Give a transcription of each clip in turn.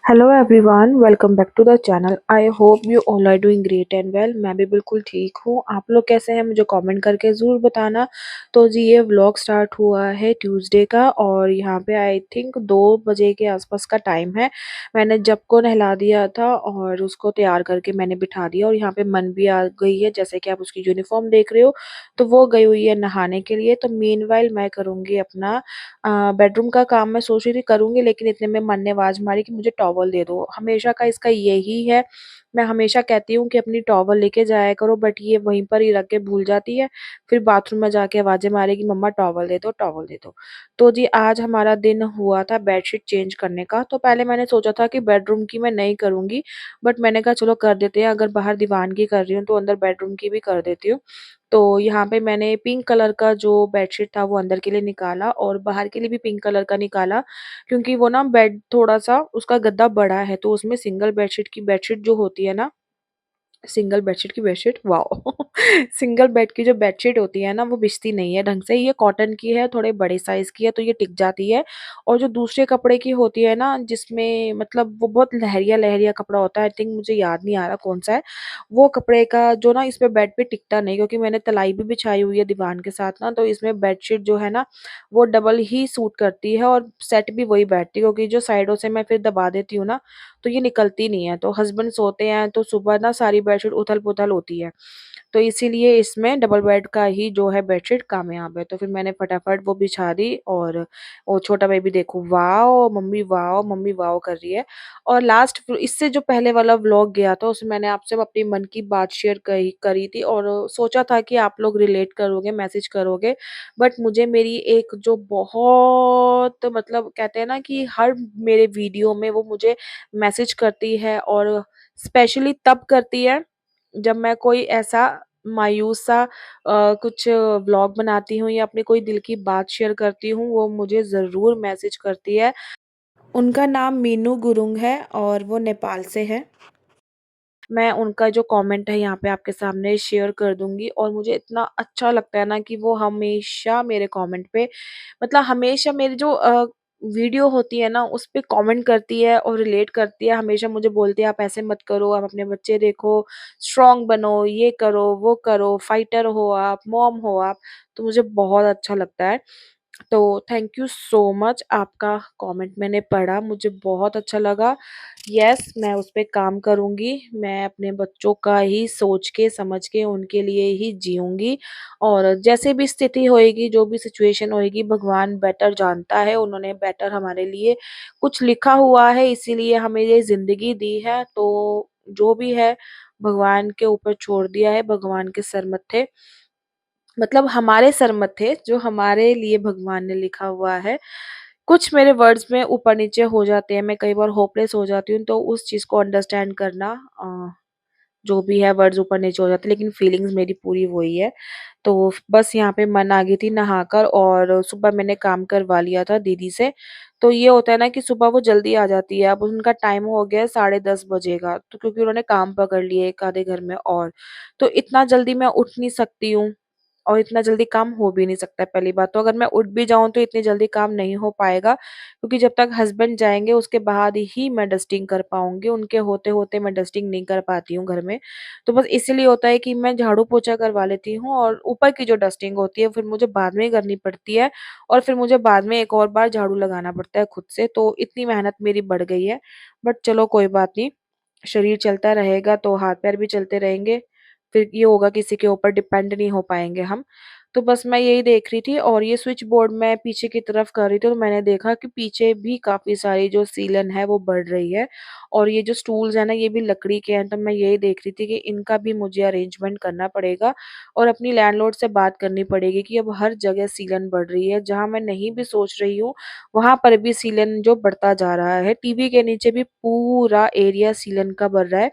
Hello everyone, welcome back to the channel. I hope you all are doing great and well. मैं भी बिल्कुल ठीक हूँ। आप लोग कैसे हैं मुझे कमेंट करके ज़रूर बताना। तो जी ये व्लॉग स्टार्ट हुआ है ट्यूसडे का और यहाँ पे आई थिंक 2 बजे के आसपास का टाइम है। मैंने जब को नहला दिया था और उसको तैयार करके मैंने बिठा दिया और यहाँ पे मन भी आ गई है, जैसे कि आप उसकी यूनिफॉर्म देख रहे हो। तो वो गई हुई है नहाने के लिए। तो मीनवाइल मैं करूँगी अपना बेडरूम का काम। मैं सोच रही थी करूँगी, लेकिन इतने में मन ने आवाज़ मारी कि मुझे टॉवल दे दो। हमेशा का इसका यही है। मैं हमेशा कहती हूँ कि अपनी टॉवल लेके जाया करो, बट ये वहीं पर ही रख के भूल जाती है। फिर बाथरूम में जाके आवाज़ें मारेगी, मम्मा टॉवल दे दो, टॉवल दे दो। तो जी आज हमारा दिन हुआ था बेडशीट चेंज करने का। तो पहले मैंने सोचा था कि बेडरूम की मैं नहीं करूँगी, बट मैंने कहा चलो कर देते हैं। अगर बाहर दीवान की कर रही हूँ तो अंदर बेडरूम की भी कर देती हूँ। तो यहाँ पे मैंने पिंक कलर का जो बेडशीट था वो अंदर के लिए निकाला और बाहर के लिए भी पिंक कलर का निकाला, क्योंकि वो ना बेड थोड़ा-सा उसका गद्दा बड़ा है, तो उसमें सिंगल बेडशीट जो होती है ना, सिंगल बेडशीट की बेडशीट वाओ! सिंगल बेड की जो बेडशीट होती है ना, वो बिछती नहीं है ढंग से। ये कॉटन की है, थोड़े बड़े साइज़ की है, तो ये टिक जाती है। और जो दूसरे कपड़े की होती है ना, जिसमें मतलब वो बहुत लहरिया-लहरिया कपड़ा होता है, आई थिंक मुझे याद नहीं आ रहा कौन-सा है। वो कपड़े का जो ना इसमें बेड पे टिकता नहीं, क्योंकि मैंने तलाई भी बिछाई हुई है दीवान के साथ ना, तो इसमें बेडशीट जो है ना, वो डबल ही सूट करती है और सेट भी वही बैठती है, क्योंकि जो साइडों से मैं फिर दबा देती हूँ ना, तो ये निकलती नहीं है। तो हस्बैंड सोते हैं तो सुबह ना सारी बेडशीट उथल-पुथल होती है। तो इसीलिए इसमें डबल बेड का ही जो है बेडशीट कामयाब है। तो फिर मैंने फटाफट वो बिछा दी और वो छोटा बेबी देखो वाओ मम्मी वाओ कर रही है। और लास्ट इससे जो पहले वाला व्लॉग गया था उसमें मैंने आपसे अपनी मन की बात शेयर करी करी थी और सोचा था कि आप लोग रिलेट करोगे, मैसेज करोगे। बट मुझे मेरी एक जो बहुत मतलब कहते हैं ना कि हर मेरे वीडियो में वो मुझे मैसेज करती है और स्पेशली तब करती है जब मैं कोई ऐसा मायूस सा कुछ व्लॉग बनाती हूँ या अपनी कोई दिल की बात शेयर करती हूँ, वो मुझे ज़रूर मैसेज करती है। उनका नाम मीनू गुरुंग है और वो नेपाल से है। मैं उनका जो कमेंट है यहाँ पे आपके सामने शेयर कर दूँगी और मुझे इतना अच्छा लगता है ना कि वो हमेशा मेरे कमेंट पे मतलब हमेशा मेरी जो वीडियो होती है ना उस पे कमेंट करती है और रिलेट करती है। हमेशा मुझे बोलती है आप ऐसे मत करो, आप अपने बच्चे देखो, स्ट्रॉन्ग बनो, ये करो, वो करो, फाइटर हो आप, मॉम हो आप। तो मुझे बहुत अच्छा लगता है। तो थैंक यू सो मच, आपका कमेंट मैंने पढ़ा, मुझे बहुत अच्छा लगा। येस, मैं उस पे काम करूँगी। मैं अपने बच्चों का ही सोच के, समझ के उनके लिए ही जिऊँगी और जैसे भी स्थिति होएगी, जो भी सिचुएशन होएगी, भगवान बेटर जानता है। उन्होंने बेटर हमारे लिए कुछ लिखा हुआ है, इसीलिए हमें ये ज़िंदगी दी है। तो जो भी है, भगवान के ऊपर छोड़ दिया है, भगवान के सर मत्थे मतलब हमारे सर मत्थे जो हमारे लिए भगवान ने लिखा हुआ है। कुछ मेरे वर्ड्स में ऊपर-नीचे हो जाते हैं, मैं कई बार होपलेस हो जाती हूँ, तो उस चीज़ को अंडरस्टैंड करना जो भी है वर्ड्स ऊपर-नीचे हो जाते हैं, लेकिन फीलिंग्स मेरी पूरी वही है। तो बस यहाँ पे मन आ गई थी नहाकर और सुबह मैंने काम करवा लिया था दीदी से। तो ये होता है ना कि सुबह वो जल्दी आ जाती है, अब उनका टाइम हो गया है 10:30 बजे का, तो क्योंकि उन्होंने काम पकड़ लिए एक आधे घर में और। तो इतना जल्दी मैं उठ नहीं सकती हूँ और इतना जल्दी काम हो भी नहीं सकता है पहली बात तो। अगर मैं उठ भी जाऊँ तो इतनी जल्दी काम नहीं हो पाएगा, क्योंकि जब तक हस्बैंड जाएँगे उसके बाद ही मैं डस्टिंग कर पाऊँगी, उनके होते-होते मैं डस्टिंग नहीं कर पाती हूँ घर में। तो बस इसीलिए होता है कि मैं झाड़ू-पोछा करवा लेती हूँ और ऊपर की जो डस्टिंग होती है फिर मुझे बाद में करनी पड़ती है और फिर मुझे बाद में एक और बार झाड़ू लगाना पड़ता है खुद से, तो इतनी मेहनत मेरी बढ़ गई है। बट चलो कोई बात नहीं, शरीर चलता रहेगा तो हाथ-पैर भी चलते रहेंगे। फिर ये होगा किसी के ऊपर डिपेंड नहीं हो पाएँगे हम। तो बस मैं यही देख रही थी और ये स्विच बोर्ड मैं पीछे की तरफ कर रही थी, तो मैंने देखा कि पीछे भी काफ़ी सारी जो सीलन है वो बढ़ रही है और ये जो स्टूल्स हैं ना ये भी लकड़ी के हैं, तो मैं यही देख रही थी कि इनका भी मुझे अरेंजमेंट करना पड़ेगा और अपनी लैंडलॉर्ड से बात करनी पड़ेगी कि अब हर जगह सीलन बढ़ रही है। जहाँ मैं नहीं भी सोच रही हूँ, वहाँ पर भी सीलन जो बढ़ता जा रहा है। टीवी के नीचे भी पूरा एरिया सीलन का बढ़ रहा है।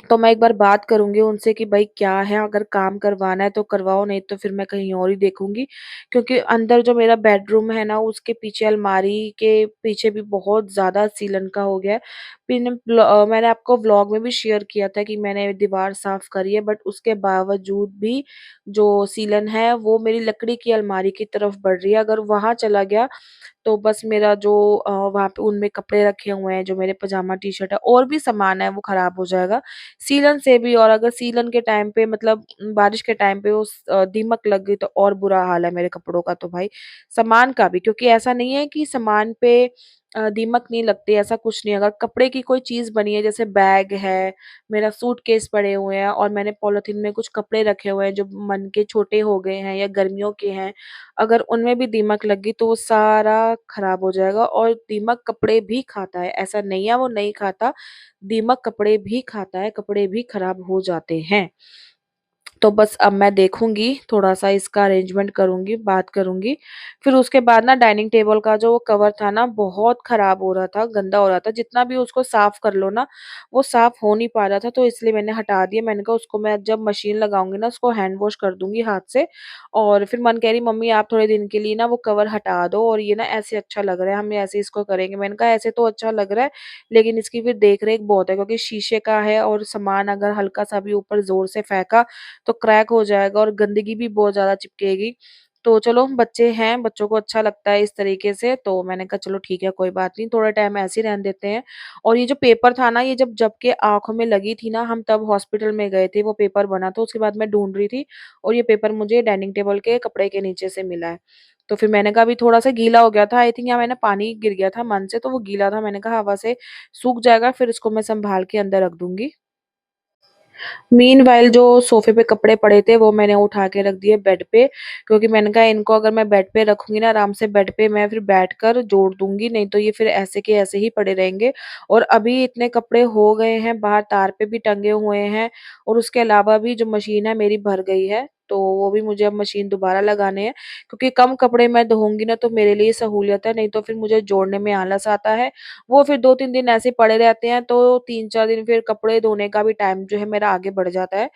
तो मैं एक बार बात करूँगी उनसे कि भई क्या है, अगर काम करवाना है तो करवाओ, नहीं तो फिर मैं कहीं और ही देखूँगी। क्योंकि अंदर जो मेरा बेडरूम है ना, उसके पीछे अलमारी के पीछे भी बहुत ज़्यादा सीलन का हो गया है। मैंने आपको व्लॉग में भी शेयर किया था कि मैंने दीवार साफ़ करी है, बट उसके बावजूद भी जो सीलन है वो मेरी लकड़ी की अलमारी की तरफ बढ़ रही है। अगर वहाँ चला गया तो बस मेरा जो वहाँ पे उनमें कपड़े रखे हुए हैं, जो मेरे पजामा टी-शर्ट है और भी सामान है, वो खराब हो जाएगा। सीलन से भी, और अगर सीलन के टाइम पे मतलब बारिश के टाइम पे दीमक लग गई तो और बुरा हाल है मेरे कपड़ों का तो भाई, सामान का भी। क्योंकि ऐसा नहीं है कि सामान पे दीमक नहीं लगती, ऐसा कुछ नहीं है। अगर कपड़े की कोई चीज़ बनी है, जैसे बैग है, मेरा सूटकेस पड़े हुए हैं और मैंने पॉलिथीन में कुछ कपड़े रखे हुए हैं जो मन के छोटे हो गए हैं या गर्मियों के हैं, अगर उनमें भी दीमक लग गई तो वो सारा खराब हो जाएगा। और दीमक कपड़े भी खाता है, ऐसा नहीं है वो नहीं खाता, दीमक कपड़े भी खाता है, कपड़े भी खराब हो जाते हैं। तो बस अब मैं देखूँगी, थोड़ा-सा इसका अरेंजमेंट करूँगी, बात करूँगी। फिर उसके बाद ना डाइनिंग टेबल का जो कवर था ना, बहुत खराब हो रहा था, गंदा हो रहा था। जितना भी उसको साफ कर लो ना, वो साफ हो नहीं पा रहा था, तो इसलिए मैंने हटा दिया। मैंने कहा उसको मैं जब मशीन लगाऊँगी ना, उसको हैंड वॉश कर दूँगी हाथ से। और फिर मन कह रही मम्मी आप थोड़े दिन के लिए ना वो कवर हटा दो, और ये ना ऐसे अच्छा लग रहा है, हम ऐसे इसको करेंगे। मैंने कहा ऐसे तो अच्छा लग रहा है, लेकिन इसकी फिर देख-रेख बहुत है, क्योंकि शीशे का है और सामान अगर हल्का-सा भी ऊपर ज़ोर से फेंका तो क्रैक हो जाएगा और गंदगी भी बहुत ज़्यादा चिपकेगी। तो चलो बच्चे हैं, बच्चों को अच्छा लगता है इस तरीके से, तो मैंने कहा चलो ठीक है कोई बात नहीं, थोड़ा टाइम ऐसे ही रहने देते हैं। और ये जो पेपर था ना, ये जब जब के आँखों में लगी थी ना, हम तब हॉस्पिटल में गए थे, वो पेपर बना था, उसके बाद मैं ढूँढ रही थी और ये पेपर मुझे डाइनिंग टेबल के कपड़े के नीचे से मिला है। तो फिर मैंने कहा अभी थोड़ा-सा गीला हो गया था, आई थिंक, या मैंने पानी गिर गया था मन से तो वो गीला था, मैंने कहा हवा से सूख जाएगा, फिर इसको मैं सँभाल के अंदर रख दूँगी। मीनवाइल जो सोफ़े पे कपड़े पड़े थे वो मैंने उठा के रख दिए बेड पे, क्योंकि मैंने कहा इनको अगर मैं बेड पे रखूँगी ना आराम से, बेड पे मैं फिर बैठकर जोड़ दूँगी, नहीं तो ये फिर ऐसे के ऐसे ही पड़े रहेंगे। और अभी इतने कपड़े हो गए हैं, बाहर तार पे भी टंगे हुए हैं, और उसके अलावा भी जो मशीन है मेरी भर गई है, तो वो भी मुझे अब मशीन दोबारा लगाने हैं, क्योंकि कम कपड़े मैं धोऊँगी ना तो मेरे लिए सहूलियत है, नहीं तो फिर मुझे जोड़ने में आलस आता है। वो फिर 2-3 दिन ऐसे पड़े रहते हैं, तो 3-4 दिन फिर कपड़े धोने का भी टाइम जो है मेरा आगे बढ़ जाता है।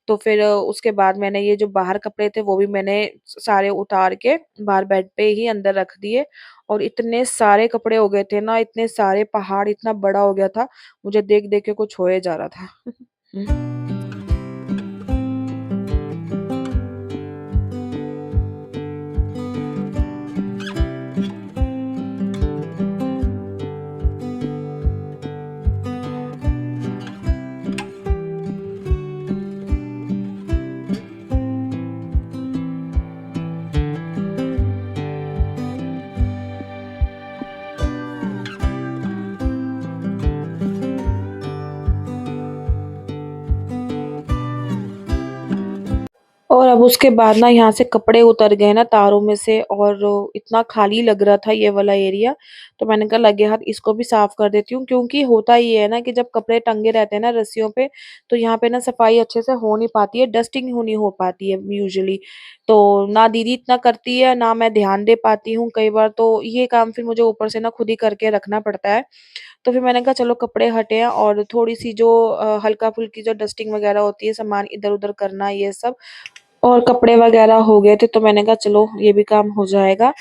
तो फिर उसके बाद मैंने ये जो बाहर कपड़े थे वो भी मैंने सारे उतार के बाहर बेड पे ही अंदर रख दिए, और इतने सारे कपड़े हो गए थे ना, इतने सारे पहाड़ इतना बड़ा हो गया था, मुझे देख-देख के कुछ होए जा रहा था। और अब उसके बाद ना यहाँ से कपड़े उतर गए ना तारों में से, और इतना खाली लग रहा था ये वाला एरिया, तो मैंने कहा लगे हाथ इसको भी साफ कर देती हूँ, क्योंकि होता ये है ना कि जब कपड़े टंगे रहते हैं ना रस्सियों पे, तो यहाँ पे ना सफाई अच्छे से हो नहीं पाती है, डस्टिंग नहीं हो पाती है यूजुअली। तो ना दीदी इतना करती है, ना मैं ध्यान दे पाती हूँ, कई बार तो ये काम फिर मुझे ऊपर से ना खुद ही करके रखना पड़ता है। तो फिर मैंने कहा चलो कपड़े हटे हैं, और थोड़ी-सी जो हल्का-फुल्की जो डस्टिंग वगैरह होती है, सामान इधर-उधर करना ये सब, और कपड़े वगैरह हो गए थे, तो मैंने कहा चलो ये भी काम हो जाएगा।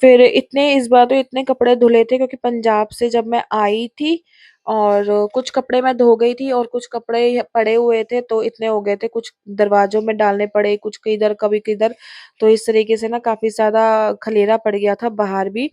फिर इतने इस बार तो इतने कपड़े धुले थे, क्योंकि पंजाब से जब मैं आई थी, और कुछ कपड़े मैं धो गई थी और कुछ कपड़े पड़े हुए थे, तो इतने हो गए थे, कुछ दरवाज़ों में डालने पड़े, कुछ किधर कभी किधर, तो इस तरीके से ना काफ़ी ज़्यादा खलेरा पड़ गया था बाहर भी।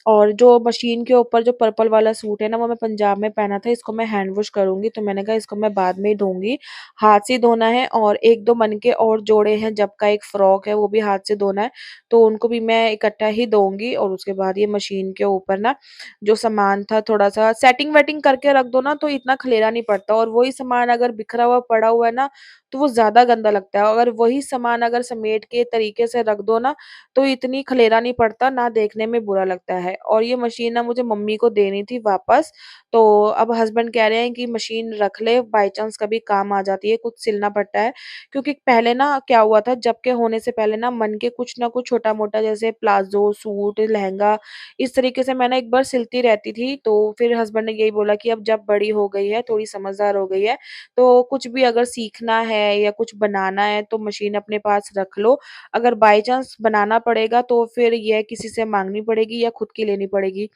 और जो मशीन के ऊपर जो पर्पल वाला सूट है ना, वो मैं पंजाब में पहना था, इसको मैं हैंड वॉश करूँगी, तो मैंने कहा इसको मैं बाद में ही धोऊँगी। हाथ से धोना है, और 1-2 मन के और जोड़े हैं, जब का एक फ्रॉक है वो भी हाथ से धोना है, तो उनको भी मैं इकट्ठा ही धोऊँगी। और उसके बाद ये मशीन के ऊपर ना जो सामान था थोड़ा-सा सेटिंग-वेटिंग करके रख दो ना, तो इतना खलेरा नहीं पड़ता, और वही सामान अगर बिखरा हुआ पड़ा हुआ है ना, तो वो ज़्यादा गंदा लगता है। अगर वही सामान अगर समेट के तरीके से रख दो ना, तो इतनी खलेरा नहीं पड़ता, ना देखने में बुरा लगता है। है और ये मशीन ना मुझे मम्मी को देनी थी वापस। तो अब हस्बैंड कह रहे हैं कि मशीन रख ले, बाय चांस कभी काम आ जाती है, कुछ सिलना पड़ता है। क्योंकि पहले ना क्या हुआ था, जब के होने से पहले ना मन के कुछ ना कुछ छोटा-मोटा जैसे प्लाज़ो, सूट, लहंगा इस तरीके से मैं ना एक बार सिलती रहती थी। तो फिर हस्बैंड ने यही बोला कि अब जब बड़ी हो गई है, थोड़ी समझदार हो गई है, तो कुछ भी अगर सीखना है या कुछ बनाना है तो मशीन अपने पास रख लो। अगर बाय चांस बनाना पड़ेगा तो फिर ये किसी से माँगनी पड़ेगी या खुद की लेनी पड़ेगी।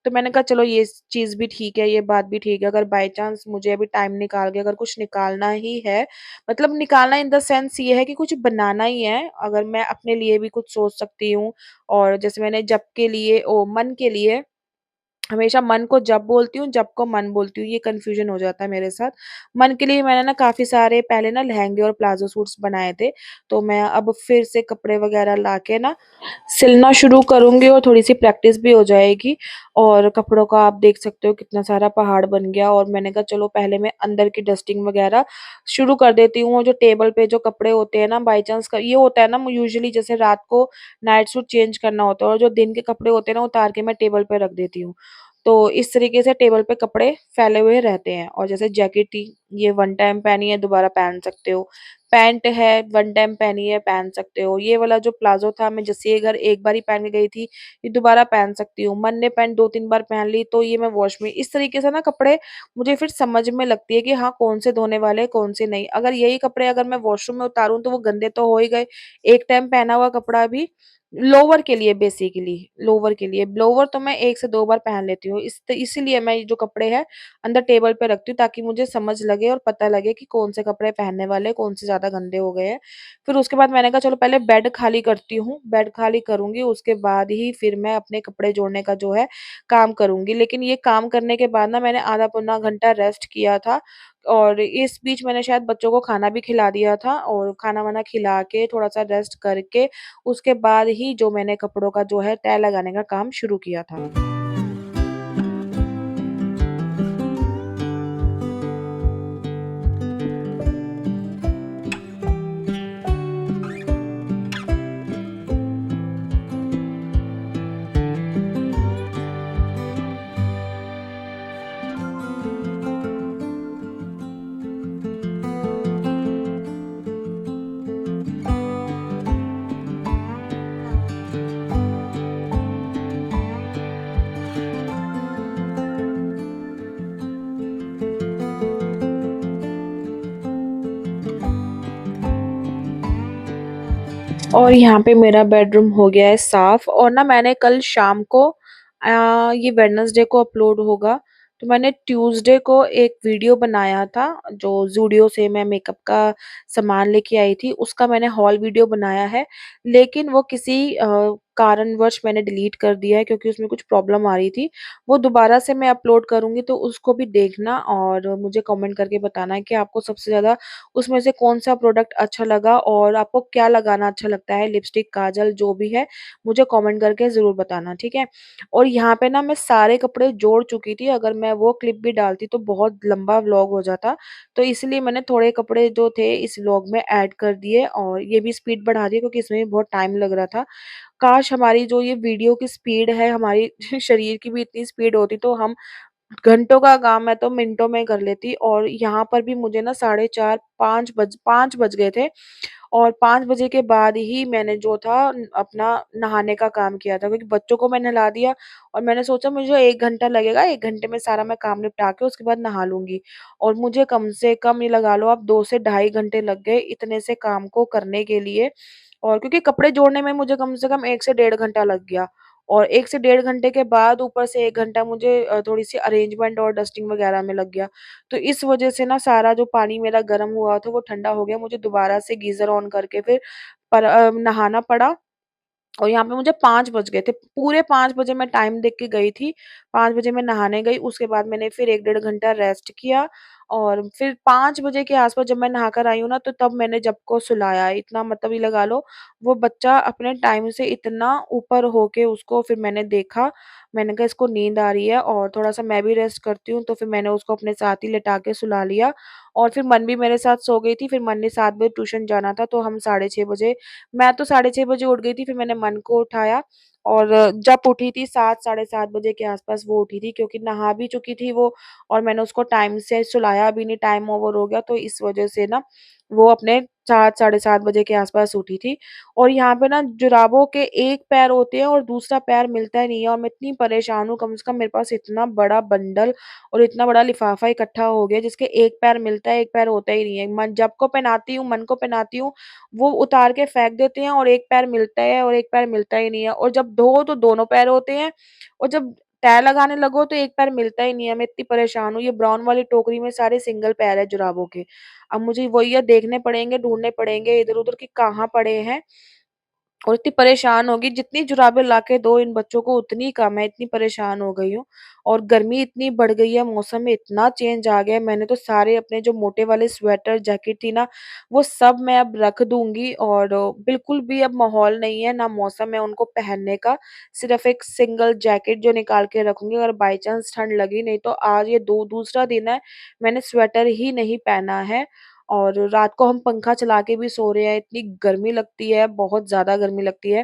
तो मैंने कहा चलो ये चीज़ भी ठीक है, ये बात भी ठीक है। अगर बाय चांस मुझे अभी टाइम निकाल के अगर कुछ निकालना ही है, मतलब निकालना इन द सेंस ये है कि कुछ बनाना ही है, अगर मैं अपने लिए भी कुछ सोच सकती हूँ। और जैसे मैंने जब के लिए मन के लिए हमेशा मन को जब बोलती हूँ, जब को मन बोलती हूँ, ये कन्फ्यूज़न हो जाता है मेरे साथ। मन के लिए मैंने ना काफ़ी सारे पहले ना लहंगे और प्लाज़ो सूट्स बनाए थे, तो मैं अब फिर से कपड़े वग़ैरह लाके ना सिलना शुरू करूँगी और थोड़ी-सी प्रैक्टिस भी हो जाएगी। और कपड़ों का आप देख सकते हो कितना सारा पहाड़ बन गया और मैंने कहा चलो पहले मैं अंदर की डस्टिंग वग़ैरह शुरू कर देती हूँ। और जो टेबल पे जो कपड़े होते हैं ना, बाय चांस क ये होता है ना, यूजुअली जैसे रात को नाइट सूट चेंज करना होता है और जो दिन के कपड़े होते हैं ना, उतार के मैं टेबल पे रख देती हूँ। तो इस तरीके से टेबल पे कपड़े फैले हुए रहते हैं। और जैसे जैकेट थी, ये वन टाइम पहनी है, दोबारा पहन सकते हो। पैंट है, वन टाइम पहनी है, पहन सकते हो। ये वाला जो प्लाज़ो था, मैं जैसे ये अगर एक बार ही पहन के गई थी, ये दोबारा पहन सकती हूँ। मन ने पैंट 2-3 बार पहन ली तो ये मैं वॉश में इस तरीके से ना कपड़े मुझे फिर समझ में लगती है कि हाँ, कौन से धोने वाले हैं, कौन से नहीं। अगर यही कपड़े अगर मैं वॉशरूम में उतारूँ तो वो गंदे तो हो ही गए। एक टाइम पहना हुआ कपड़ा भी लोवर के लिए, बेसिकली लोवर के लिए, लोवर तो मैं 1 से 2 बार पहन लेती हूँ। इसीलिए मैं ये जो कपड़े हैं अंदर टेबल पे रखती हूँ ताकि मुझे समझ लगे और पता लगे कि कौन से कपड़े पहनने वाले हैं, कौन से ज़्यादा गंदे हो गए हैं। फिर उसके बाद मैंने कहा चलो पहले बेड खाली करती हूँ, बेड खाली करूँगी उसके बाद ही फिर मैं अपने कपड़े जोड़ने का जो है काम करूँगी। लेकिन ये काम करने के बाद ना मैंने आधा पौना घंटा रेस्ट किया था और इस बीच मैंने शायद बच्चों को खाना भी खिला दिया था और खाना-वाना खिला के थोड़ा-सा रेस्ट करके उसके बाद ही जो मैंने कपड़ों का जो है तह लगाने का काम शुरू किया था। और यहाँ पे मेरा बेडरूम हो गया है साफ। और ना मैंने कल शाम को ये वेडनेसडे को अपलोड होगा, तो मैंने ट्यूसडे को एक वीडियो बनाया था जो ज़ूडियो से मैं मेकअप का सामान लेके आई थी, उसका मैंने हॉल वीडियो बनाया है। लेकिन वो किसी कारणवश मैंने डिलीट कर दिया है क्योंकि उसमें कुछ प्रॉब्लम आ रही थी। वो दोबारा से मैं अपलोड करूँगी तो उसको भी देखना और मुझे कमेंट करके बताना कि आपको सबसे ज़्यादा उसमें से कौन-सा प्रोडक्ट अच्छा लगा और आपको क्या लगाना अच्छा लगता है, लिपस्टिक, काजल जो भी है, मुझे कमेंट करके ज़रूर बताना, ठीक है? और यहाँ पे ना मैं सारे कपड़े जोड़ चुकी थी, अगर मैं वो क्लिप भी डालती तो बहुत लंबा व्लॉग हो जाता, तो इसलिए मैंने थोड़े कपड़े जो थे इस व्लॉग में ऐड कर दिए और ये भी स्पीड बढ़ा दी क्योंकि इसमें भी बहुत टाइम लग रहा था। काश हमारी जो ये वीडियो की स्पीड है, हमारी शरीर की भी इतनी स्पीड होती तो हम घंटों का काम है तो मिनटों में कर लेती। और यहाँ पर भी मुझे ना साढ़े 4 5 बज गए थे और 5 बजे के बाद ही मैंने जो था अपना नहाने का काम किया था क्योंकि बच्चों को मैंने नहला दिया और मैंने सोचा मुझे 1 घंटा लगेगा, 1 घंटे में सारा मैं काम निपटा के उसके बाद नहा लूँगी। और मुझे कम से कम ये लगा लो आप 2 से ढाई घंटे लग गए इतने से काम को करने के लिए। और क्योंकि कपड़े जोड़ने में मुझे कम से कम 1 से डेढ़ घंटा लग गया और 1 से डेढ़ घंटे के बाद ऊपर से 1 घंटा मुझे थोड़ी-सी अरेंजमेंट और डस्टिंग वगैरह में लग गया। तो इस वज़ह से ना सारा जो पानी मेरा गर्म हुआ था वो ठंडा हो गया। मुझे दोबारा से गीज़र ऑन करके फिर नहाना पड़ा और यहाँ पे मुझे 5 बज गए थे। पूरे 5 बजे मैं टाइम देख के गई थी, 5 बजे मैं नहाने गई, उसके बाद मैंने फिर 1 डेढ़ घंटा रेस्ट किया और फिर 5 बजे के आस-पास जब मैं नहा कर आई हूँ ना, तो तब मैंने जब को सुलाया। इतना मतलब ये लगा लो, वो बच्चा अपने टाइम से इतना ऊपर हो के उसको फिर मैंने देखा, मैंने कहा इसको नींद आ रही है और थोड़ा-सा मैं भी रेस्ट करती हूँ, तो फिर मैंने उसको अपने साथ ही लिटा के सुला लिया और फिर मन भी मेरे साथ सो गई थी। फिर मन ने 7 बजे ट्यूशन जाना था, तो हम साढ़े 6 बजे मैं तो साढ़े 6 बजे उठ गई थी, फिर मैंने मन को उठाया और जब उठी थी 7 साढ़े 7 बजे के आस-पास वो उठी थी, क्योंकि नहा भी चुकी थी वो और मैंने उसको टाइम से सुलाया भी नहीं, टाइम ओवर हो गया, तो इस वज़ह से ना वो अपने 7 साढ़े 7 बजे के आस-पास उठी थी। और यहाँ पे ना जुराबों के एक पैर होते हैं और दूसरा पैर मिलता ही नहीं है, और मैं इतनी परेशान हूँ, कम से कम मेरे पास इतना बड़ा बंडल और इतना बड़ा लिफ़ाफ़ा इकट्ठा हो गया जिसके एक पैर मिलता है, एक पैर होता ही नहीं है। मन को पहनाती हूँ, वो उतार के फेंक देते हैं और एक पैर मिलता है और एक पैर मिलता ही नहीं है, और जब धो तो दोनों पैर होते हैं और जब तह लगाने लगो तो एक पैर मिलता ही नहीं है। मैं इतनी परेशान हूँ, ये ब्राउन वाली टोकरी में सारे सिंगल पैर है जुराबों के। अब मुझे वही है, देखने पड़ेंगे, ढूँढने पड़ेंगे इधर-उधर कि कहाँ पड़े हैं। और इतनी परेशान हो गई, जितनी जुराबें लाके दो इन बच्चों को उतनी कम है, इतनी परेशान हो गई हूँ। और गर्मी इतनी बढ़ गई है, मौसम में इतना चेंज आ गया है, मैंने तो सारे अपने जो मोटे वाले स्वेटर, जैकेट थी ना, वो सब मैं अब रख दूँगी, और बिल्कुल भी अब माहौल नहीं है, ना मौसम है उनको पहनने का। सिर्फ़ एक सिंगल जैकेट जो निकाल के रखूँगी, अगर बाय चांस ठंड लगी, नहीं तो आज ये दू दूसरा दिन है, मैंने स्वेटर ही नहीं पहना है। और रात को हम पंखा चला के भी सो रहे हैं, इतनी गर्मी लगती है, बहुत ज़्यादा गर्मी लगती है।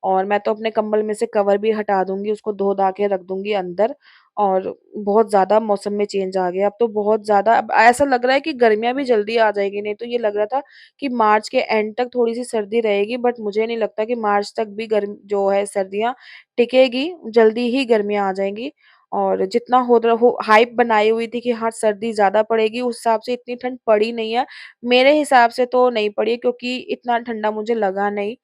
और मैं तो अपने कंबल में से कवर भी हटा दूँगी, उसको धो-धा के रख दूँगी अंदर। और बहुत ज़्यादा मौसम में चेंज आ गया, अब तो बहुत ज़्यादा, अब ऐसा लग रहा है कि गर्मियाँ भी जल्दी आ जाएँगी, नहीं तो ये लग रहा था कि मार्च के एंड तक थोड़ी-सी सर्दी रहेगी, बट मुझे नहीं लगता कि मार्च तक भी गर्म जो है सर्दियाँ टिकेगी, जल्दी ही गर्मियाँ आ जाएँगी। और जितना हो हाइप बनाई हुई थी कि हाँ, सर्दी ज़्यादा पड़ेगी, उस हिसाब से इतनी ठंड पड़ी नहीं है। मेरे हिसाब से तो नहीं पड़ी, क्योंकि इतना ठंडा मुझे लगा नहीं,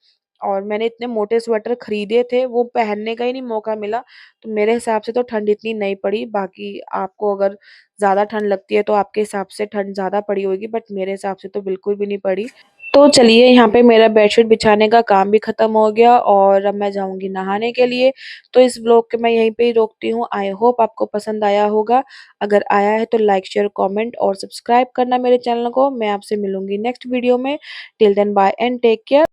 और मैंने इतने मोटे स्वेटर खरीदे थे, वो पहनने का ही नहीं मौका मिला, तो मेरे हिसाब से तो ठंड इतनी नहीं पड़ी। बाकी आपको अगर ज़्यादा ठंड लगती है तो आपके हिसाब से ठंड ज़्यादा पड़ी होगी, बट मेरे हिसाब से तो बिल्कुल भी नहीं पड़ी। तो चलिए, यहाँ पे मेरा बेडशीट बिछाने का काम भी खत्म हो गया और अब मैं जाऊँगी नहाने के लिए। तो इस व्लॉग को मैं यहीं पे ही रोकती हूँ। आई होप आपको पसंद आया होगा। अगर आया है तो लाइक, शेयर, कमेंट और सब्सक्राइब करना मेरे चैनल को। मैं आपसे मिलूँगी नेक्स्ट वीडियो में। Till then bye and take care.